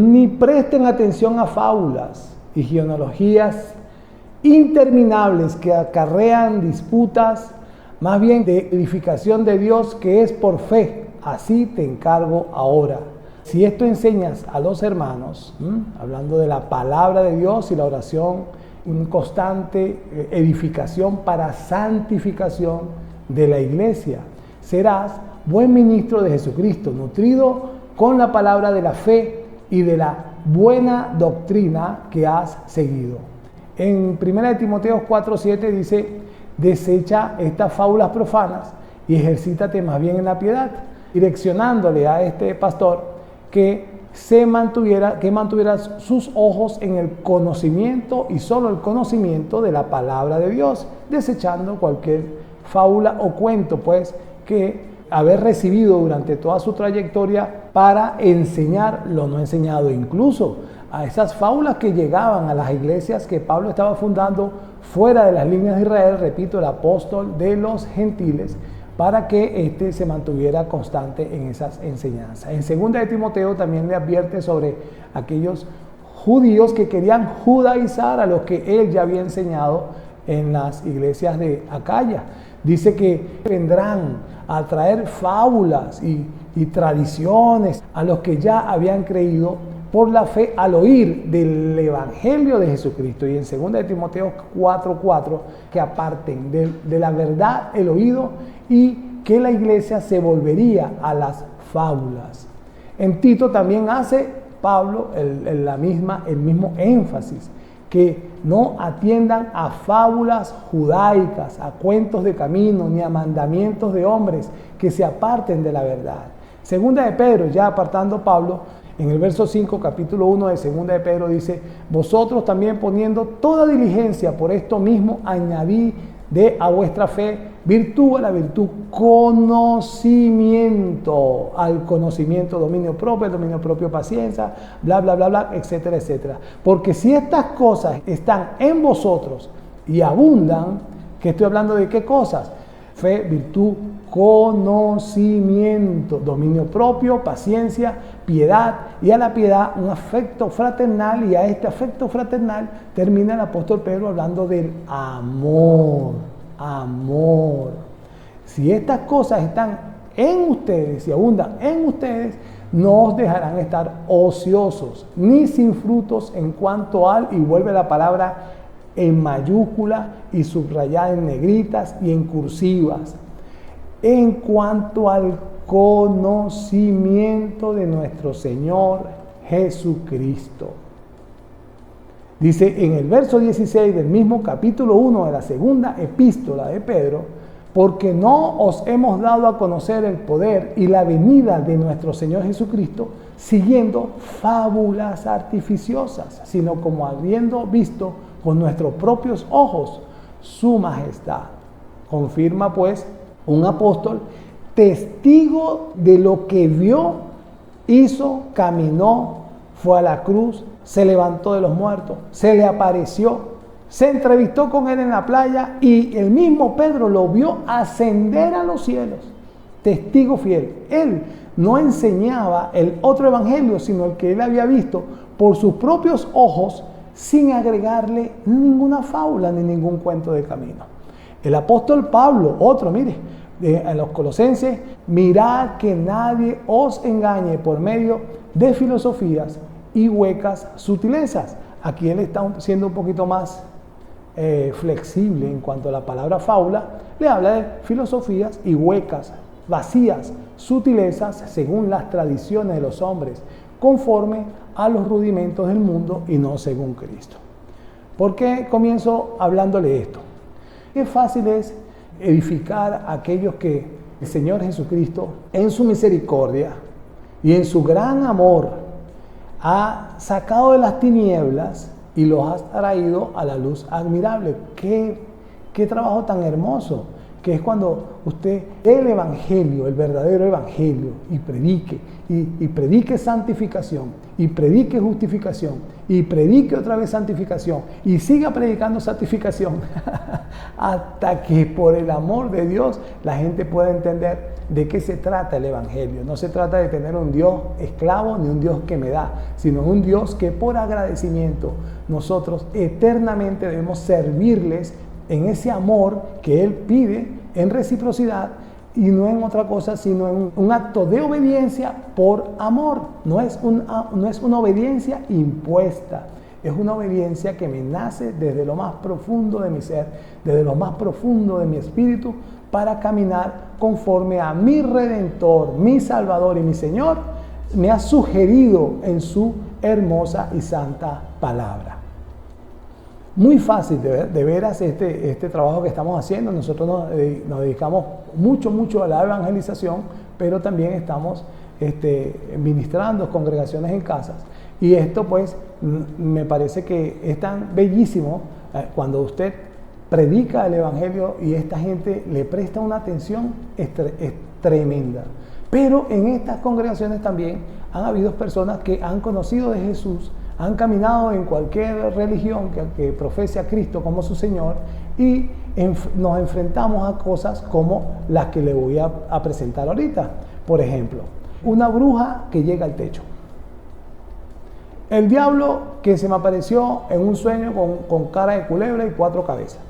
ni presten atención a fábulas y genealogías interminables que acarrean disputas, más bien de edificación de Dios que es por fe. Así te encargo ahora. Si esto enseñas a los hermanos, hablando de la palabra de Dios y la oración, una constante edificación para santificación de la iglesia, serás buen ministro de Jesucristo, nutrido con la palabra de la fe y de la buena doctrina que has seguido. En 1 Timoteo 4:7 dice: desecha estas fábulas profanas y ejercítate más bien en la piedad, direccionándole a este pastor que mantuviera sus ojos en el conocimiento y solo el conocimiento de la palabra de Dios, desechando cualquier fábula o cuento, pues, que haber recibido durante toda su trayectoria para enseñar lo no enseñado, incluso a esas fábulas que llegaban a las iglesias que Pablo estaba fundando fuera de las líneas de Israel, repito, el apóstol de los gentiles, para que éste se mantuviera constante en esas enseñanzas. En 2 de Timoteo también le advierte sobre aquellos judíos que querían judaizar a los que él ya había enseñado en las iglesias de Acaya. Dice que vendrán a traer fábulas y tradiciones a los que ya habían creído por la fe al oír del Evangelio de Jesucristo. Y en 2 de Timoteo 4:4, que aparten de la verdad el oído y que la iglesia se volvería a las fábulas. En Tito también hace Pablo el mismo énfasis, que no atiendan a fábulas judaicas, a cuentos de camino, ni a mandamientos de hombres que se aparten de la verdad. Segunda de Pedro, ya apartando Pablo, en el verso 5, capítulo 1 de Segunda de Pedro dice: vosotros también poniendo toda diligencia por esto mismo, añadid a vuestra fe virtud, a la virtud conocimiento, al conocimiento dominio propio paciencia, bla, bla, bla, bla, etcétera, etcétera. Porque si estas cosas están en vosotros y abundan, que estoy hablando de qué cosas: fe, virtud, conocimiento, dominio propio, paciencia, piedad, y a la piedad un afecto fraternal, y a este afecto fraternal termina el apóstol Pedro hablando del amor. Si estas cosas están en ustedes y abundan en ustedes, no os dejarán estar ociosos ni sin frutos en cuanto al, y vuelve la palabra en mayúscula y subrayada en negritas y en cursivas, en cuanto al conocimiento de nuestro Señor Jesucristo. Dice en el verso 16 del mismo capítulo 1 de la segunda epístola de Pedro: porque no os hemos dado a conocer el poder y la venida de nuestro Señor Jesucristo siguiendo fábulas artificiosas, sino como habiendo visto con nuestros propios ojos su majestad. Confirma pues un apóstol, testigo de lo que vio, hizo, caminó, fue a la cruz, se levantó de los muertos, se le apareció, se entrevistó con él en la playa y el mismo Pedro lo vio ascender a los cielos. Testigo fiel. Él no enseñaba el otro evangelio, sino el que él había visto por sus propios ojos, sin agregarle ninguna fábula ni ningún cuento de camino. El apóstol Pablo, en los Colosenses: mirad que nadie os engañe por medio de filosofías y huecas sutilezas. Aquí él está siendo un poquito más flexible en cuanto a la palabra fábula. Le habla de filosofías y huecas, vacías, sutilezas según las tradiciones de los hombres, conforme a los rudimentos del mundo y no según Cristo. ¿Por qué comienzo hablándole esto? Qué fácil es edificar a aquellos que el Señor Jesucristo, en su misericordia y en su gran amor, ha sacado de las tinieblas y los ha traído a la luz admirable. Qué trabajo tan hermoso que es cuando usted el evangelio, el verdadero evangelio, y predique santificación, y predique justificación, y predique otra vez santificación, y siga predicando santificación hasta que por el amor de Dios la gente pueda entender de qué se trata el Evangelio. No se trata de tener un Dios esclavo ni un Dios que me da, sino un Dios que por agradecimiento nosotros eternamente debemos servirles en ese amor que Él pide en reciprocidad y no en otra cosa, sino en un acto de obediencia por amor. No es una obediencia impuesta. Es una obediencia que me nace desde lo más profundo de mi ser, desde lo más profundo de mi espíritu, para caminar conforme a mi Redentor, mi Salvador y mi Señor me ha sugerido en su hermosa y santa palabra. Muy fácil de veras este trabajo que estamos haciendo. Nosotros nos dedicamos mucho a la evangelización, pero también estamos ministrando congregaciones en casas. Y esto pues me parece que es tan bellísimo cuando usted predica el Evangelio y esta gente le presta una atención es tremenda. Pero en estas congregaciones también han habido personas que han conocido de Jesús, han caminado en cualquier religión que profese a Cristo como su Señor y nos enfrentamos a cosas como las que le voy a presentar ahorita. Por ejemplo, una bruja que llega al techo. El diablo que se me apareció en un sueño con cara de culebra y 4 cabezas.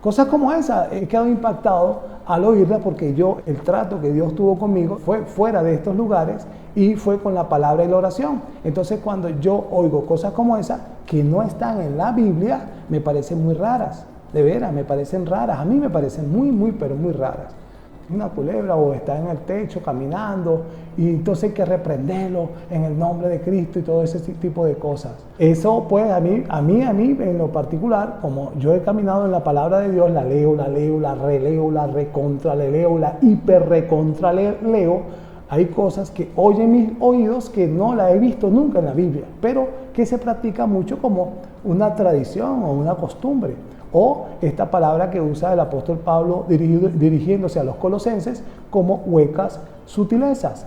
Cosas como esa, he quedado impactado al oírla porque el trato que Dios tuvo conmigo fue fuera de estos lugares y fue con la palabra y la oración. Entonces cuando yo oigo cosas como esa que no están en la Biblia, me parecen muy raras, de veras, me parecen raras, a mí me parecen pero muy raras. Una culebra o está en el techo caminando y entonces hay que reprenderlo en el nombre de Cristo y todo ese tipo de cosas. Eso pues a mí en lo particular, como yo he caminado en la palabra de Dios, la leo, la releo, la recontra leo, la hiper recontra leo, hay cosas que oyen mis oídos que no la he visto nunca en la Biblia, pero que se practica mucho como una tradición o una costumbre. O esta palabra que usa el apóstol Pablo dirigiéndose a los colosenses como huecas sutilezas,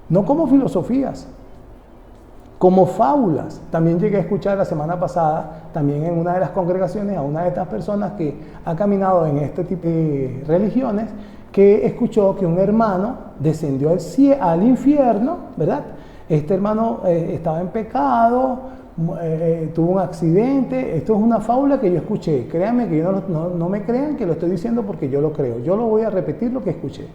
no como filosofías, como fábulas. También llegué a escuchar la semana pasada, también en una de las congregaciones, a una de estas personas que ha caminado en este tipo de religiones, que escuchó que un hermano descendió al infierno, ¿verdad? Este hermano estaba en pecado, tuvo un accidente. Esto es una fábula que yo escuché. Créanme que no me crean que lo estoy diciendo porque yo lo creo. Yo lo voy a repetir lo que escuché.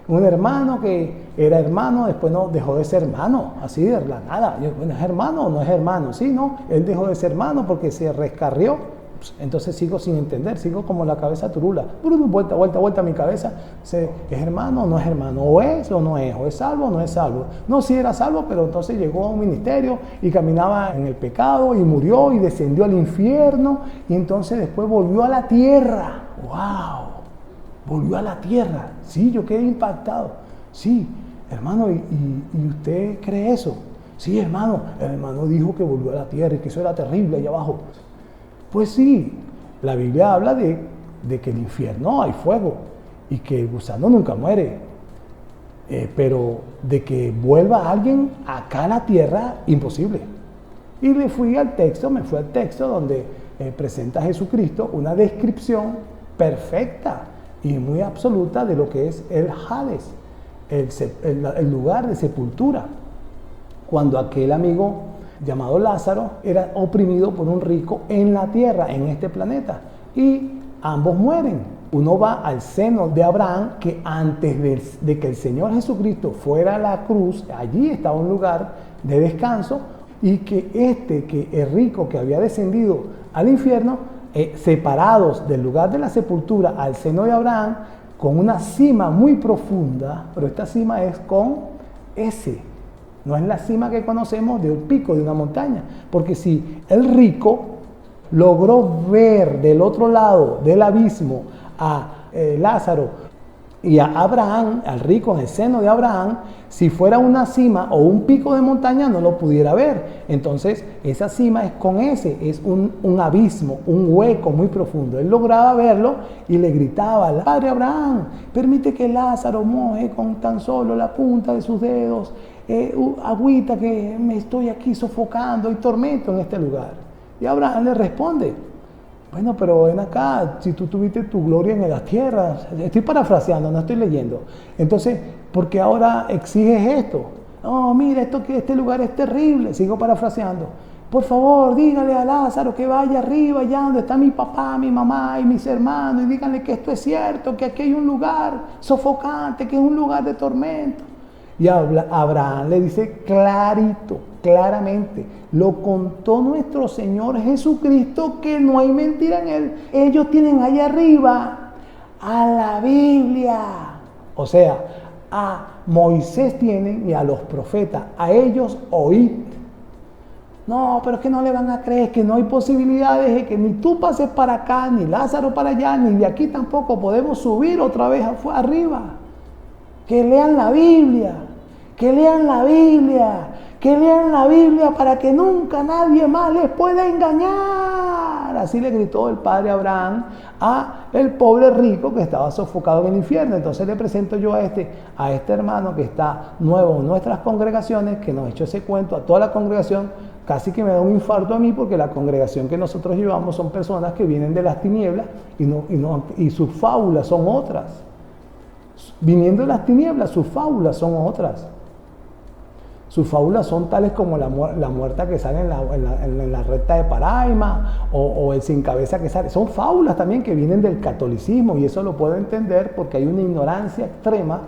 Un hermano que era hermano, después no dejó de ser hermano, así de la nada. Bueno, ¿es hermano o no es hermano? Sí, no, él dejó de ser hermano porque se rescarrió. Entonces sigo sin entender, sigo como la cabeza turula, vuelta mi cabeza. ¿Es hermano o no es hermano? ¿O es o no es? ¿O es salvo o no es salvo? No, sí era salvo, pero entonces llegó a un ministerio y caminaba en el pecado y murió y descendió al infierno y entonces después volvió a la tierra. ¡Wow! Volvió a la tierra. Sí, yo quedé impactado. Sí, hermano, ¿y usted cree eso? Sí, hermano, el hermano dijo que volvió a la tierra y que eso era terrible allá abajo. Pues sí, la Biblia habla de que en el infierno hay fuego y que el gusano nunca muere, pero de que vuelva alguien acá a la tierra, imposible. Y me fui al texto donde presenta a Jesucristo una descripción perfecta y muy absoluta de lo que es el Hades, el lugar de sepultura, cuando aquel amigo llamado Lázaro era oprimido por un rico en la tierra, en este planeta, y ambos mueren. Uno va al seno de Abraham, que antes de que el Señor Jesucristo fuera a la cruz, allí estaba un lugar de descanso, y que el rico que había descendido al infierno, separados del lugar de la sepultura al seno de Abraham, con una cima muy profunda, pero esta cima es con S. No es la cima que conocemos de un pico de una montaña, porque si el rico logró ver del otro lado del abismo a Lázaro y a Abraham, al rico en el seno de Abraham, si fuera una cima o un pico de montaña no lo pudiera ver. Entonces esa cima es con ese, es un abismo, un hueco muy profundo. Él lograba verlo y le gritaba: Padre Abraham, permite que Lázaro moje con tan solo la punta de sus dedos agüita, que me estoy aquí sofocando y tormento en este lugar. Y Abraham le responde: Bueno, pero ven acá, si tú tuviste tu gloria en las tierras, estoy parafraseando, no estoy leyendo. Entonces, ¿por qué ahora exiges esto? No, mira, este lugar es terrible, sigo parafraseando. Por favor, dígale a Lázaro que vaya arriba, allá donde está mi papá, mi mamá y mis hermanos, y díganle que esto es cierto, que aquí hay un lugar sofocante, que es un lugar de tormento. Y Abraham le dice clarito, claramente, lo contó nuestro Señor Jesucristo, que no hay mentira en él. Ellos tienen allá arriba a la Biblia. O sea, a Moisés tienen y a los profetas, a ellos oíd. No, pero es que no le van a creer, que no hay posibilidades de que ni tú pases para acá, ni Lázaro para allá, ni de aquí tampoco podemos subir otra vez arriba. Que lean la Biblia, que lean la Biblia, que lean la Biblia para que nunca nadie más les pueda engañar. Así le gritó el padre Abraham a el pobre rico que estaba sofocado en el infierno. Entonces le presento yo a este hermano que está nuevo en nuestras congregaciones, que nos echó ese cuento a toda la congregación. Casi que me da un infarto a mí, porque la congregación que nosotros llevamos son personas que vienen de las tinieblas y sus fábulas son otras. Viniendo de las tinieblas, sus fábulas son otras. Sus fábulas son tales como la muerta que sale en la recta de Paraima, o el sin cabeza que sale. Son fábulas también que vienen del catolicismo, y eso lo puedo entender porque hay una ignorancia extrema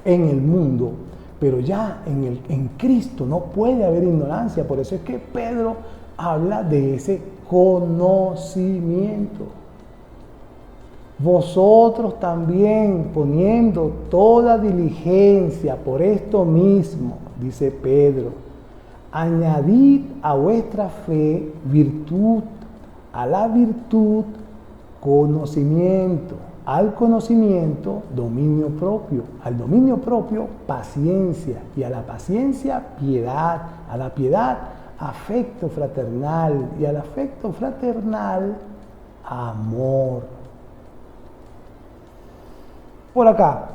en el mundo. Pero ya en Cristo no puede haber ignorancia. Por eso es que Pedro habla de ese conocimiento. Vosotros también, poniendo toda diligencia por esto mismo, dice Pedro, añadid a vuestra fe virtud, a la virtud conocimiento, al conocimiento dominio propio, al dominio propio paciencia, y a la paciencia piedad, a la piedad afecto fraternal, y al afecto fraternal amor. Por acá,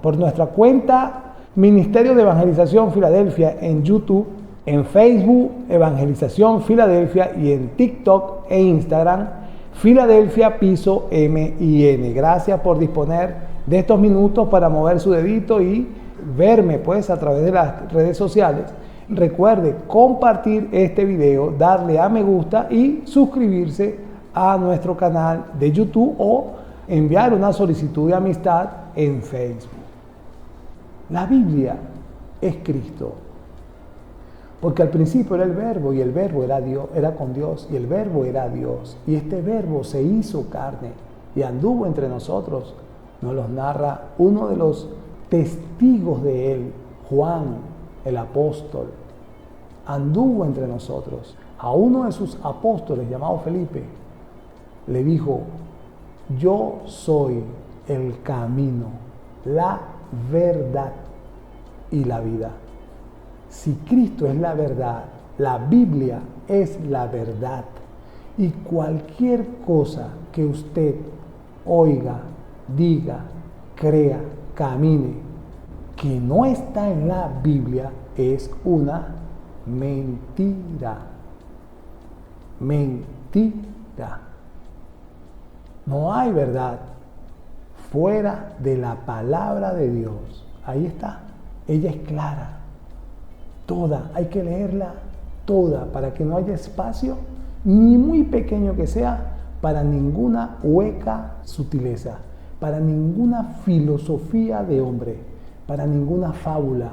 por nuestra cuenta Ministerio de Evangelización Filadelfia en YouTube, en Facebook Evangelización Filadelfia, y en TikTok e Instagram Filadelfia Piso MIN. Gracias por disponer de estos minutos para mover su dedito y verme pues a través de las redes sociales. Recuerde compartir este video, darle a me gusta y suscribirse a nuestro canal de YouTube, o enviar una solicitud de amistad en Facebook. La Biblia es Cristo, porque al principio era el Verbo, y el Verbo era Dios, era con Dios, y el Verbo era Dios, y este Verbo se hizo carne y anduvo entre nosotros. Nos los narra uno de los testigos de él, Juan, el apóstol. Anduvo entre nosotros. A uno de sus apóstoles, llamado Felipe, le dijo: yo soy el camino, la verdad y la vida. Si Cristo es la verdad, la Biblia es la verdad. Y cualquier cosa que usted oiga, diga, crea, camine, que no está en la Biblia, es una mentira. Mentira. No hay verdad fuera de la palabra de Dios. Ahí está. Ella es clara. Toda. Hay que leerla toda para que no haya espacio, ni muy pequeño que sea, para ninguna hueca sutileza, para ninguna filosofía de hombre, para ninguna fábula,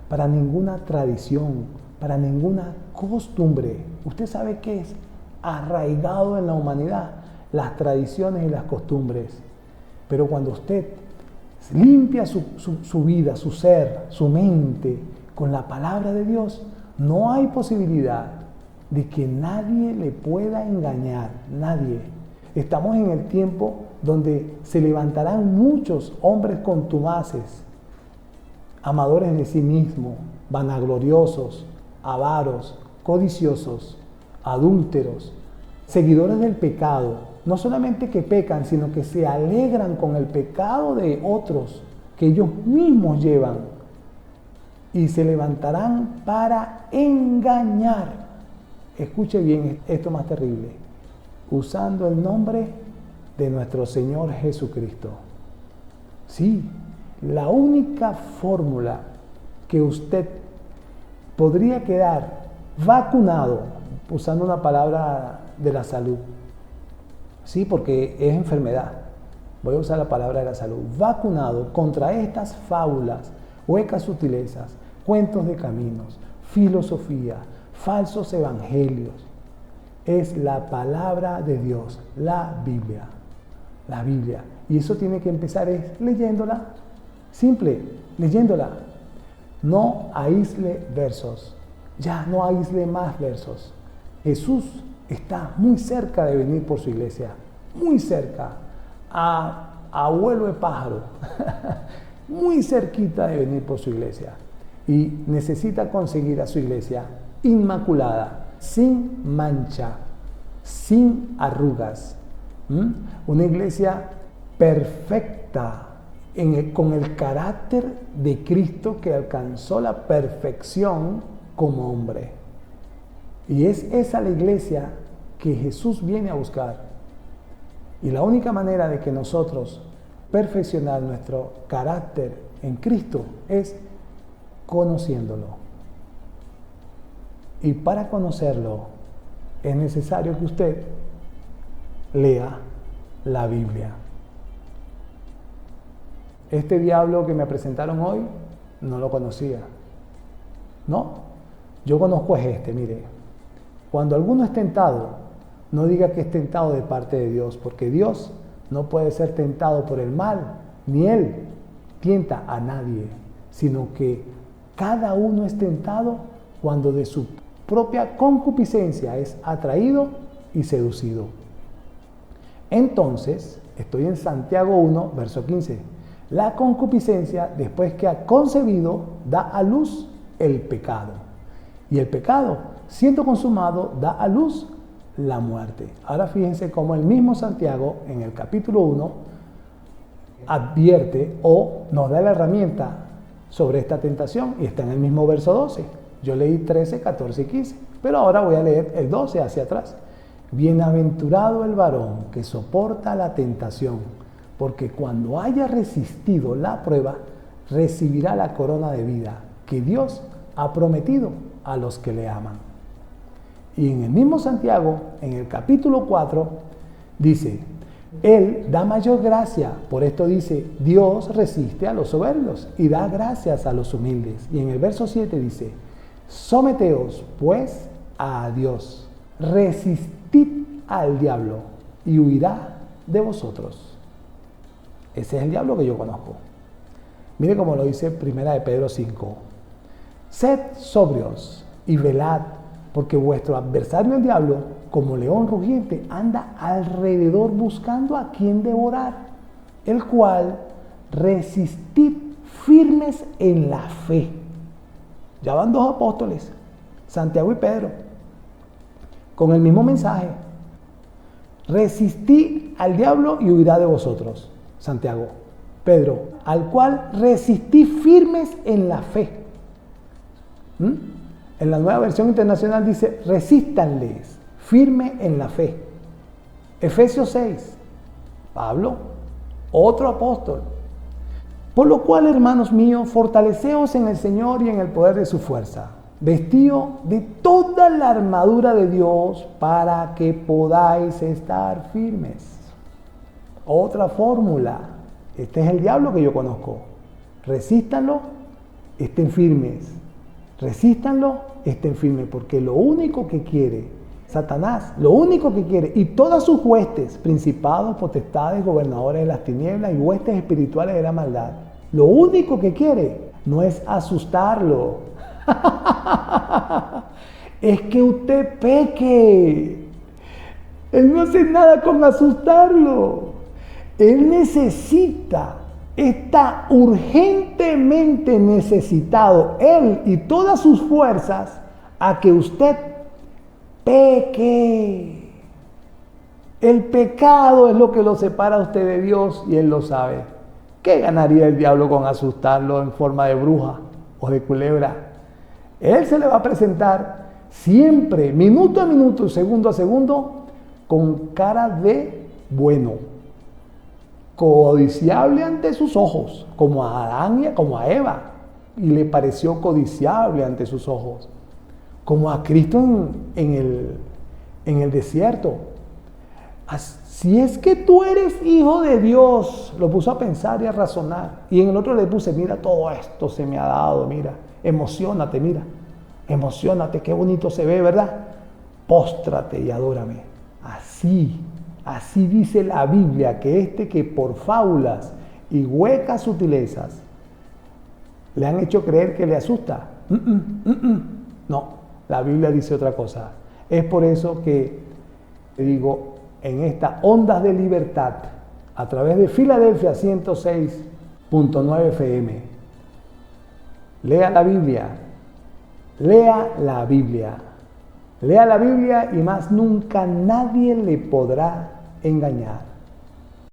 para ninguna tradición, para ninguna costumbre. Usted sabe qué es arraigado en la humanidad: las tradiciones y las costumbres. Pero cuando usted limpia su vida, su ser, su mente con la palabra de Dios, no hay posibilidad de que nadie le pueda engañar, nadie. Estamos en el tiempo donde se levantarán muchos hombres contumaces, amadores de sí mismos, vanagloriosos, avaros, codiciosos, adúlteros, seguidores del pecado. No solamente que pecan, sino que se alegran con el pecado de otros que ellos mismos llevan, y se levantarán para engañar. Escuche bien esto más terrible. usando el nombre de nuestro Señor Jesucristo. Sí, la única fórmula que usted podría quedar vacunado, usando una palabra de la salud, sí, porque es enfermedad, voy a usar la palabra de la salud, vacunado contra estas fábulas, huecas sutilezas, cuentos de caminos, filosofía, falsos evangelios, es la palabra de Dios, la Biblia. La Biblia. Y eso tiene que empezar es leyéndola, simple, leyéndola. No aísle versos, ya no aísle más versos. Jesús está muy cerca de venir por su iglesia, muy cerca, a vuelo de pájaro, muy cerquita de venir por su iglesia. Y necesita conseguir a su iglesia inmaculada, sin mancha, sin arrugas. Una iglesia perfecta, con el carácter de Cristo que alcanzó la perfección como hombre. Y es esa la iglesia que Jesús viene a buscar. Y la única manera de que nosotros perfeccionar nuestro carácter en Cristo es conociéndolo. Y para conocerlo es necesario que usted lea la Biblia. Este diablo que me presentaron hoy no lo conocía. No, yo conozco es este, mire. Cuando alguno es tentado, no diga que es tentado de parte de Dios, porque Dios no puede ser tentado por el mal, ni Él tienta a nadie, sino que cada uno es tentado cuando de su propia concupiscencia es atraído y seducido. Entonces, estoy en Santiago 1, verso 15. La concupiscencia, después que ha concebido, da a luz el pecado. Y el pecado, siendo consumado, da a luz la muerte. Ahora fíjense cómo el mismo Santiago, en el capítulo 1, advierte o nos da la herramienta sobre esta tentación, y está en el mismo verso 12. Yo leí 13, 14 y 15, pero ahora voy a leer el 12 hacia atrás. Bienaventurado el varón que soporta la tentación, porque cuando haya resistido la prueba, recibirá la corona de vida que Dios ha prometido a los que le aman. Y en el mismo Santiago, en el capítulo 4, dice, Él da mayor gracia, por esto dice, Dios resiste a los soberbios y da gracias a los humildes. Y en el verso 7 dice, someteos pues a Dios, resistid al diablo y huirá de vosotros. Ese es el diablo que yo conozco. Mire cómo lo dice 1 de Pedro 5. Sed sobrios y velad, porque vuestro adversario el diablo, como león rugiente, anda alrededor buscando a quien devorar, el cual resistid firmes en la fe. Ya van dos apóstoles, Santiago y Pedro, con el mismo mensaje. Resistid al diablo y huirá de vosotros. Santiago. Pedro, al cual resistid firmes en la fe. En la Nueva Versión Internacional dice, resístanles, firme en la fe. Efesios 6, Pablo, otro apóstol. Por lo cual, hermanos míos, fortaleceos en el Señor y en el poder de su fuerza, vestido de toda la armadura de Dios para que podáis estar firmes. Otra fórmula. Este es el diablo que yo conozco. Resístanlo, estén firmes. Resístanlo, estén firmes, porque lo único que quiere Satanás, lo único que quiere, y todas sus huestes, principados, potestades, gobernadores de las tinieblas y huestes espirituales de la maldad, lo único que quiere no es asustarlo, es que usted peque. Él no hace nada con asustarlo. Él necesita, está urgentemente necesitado, él y todas sus fuerzas, a que usted peque. El pecado es lo que lo separa a usted de Dios y él lo sabe. ¿Qué ganaría el diablo con asustarlo en forma de bruja o de culebra? Él se le va a presentar siempre, minuto a minuto, segundo a segundo, con cara de bueno, codiciable ante sus ojos, como a Adán y como a Eva, y le pareció codiciable ante sus ojos, como a Cristo en el desierto. Si es que tú eres hijo de Dios, lo puso a pensar y a razonar. Y en el otro le puse, mira, todo esto se me ha dado, mira, emociónate, mira, emociónate, qué bonito se ve, ¿verdad? Póstrate y adórame. Así dice la Biblia, que por fábulas y huecas sutilezas le han hecho creer que le asusta. No, la Biblia dice otra cosa. Es por eso que digo, en estas ondas de libertad, a través de Filadelfia 106.9 FM, lea la Biblia, lea la Biblia, lea la Biblia y más nunca nadie le podrá engañar.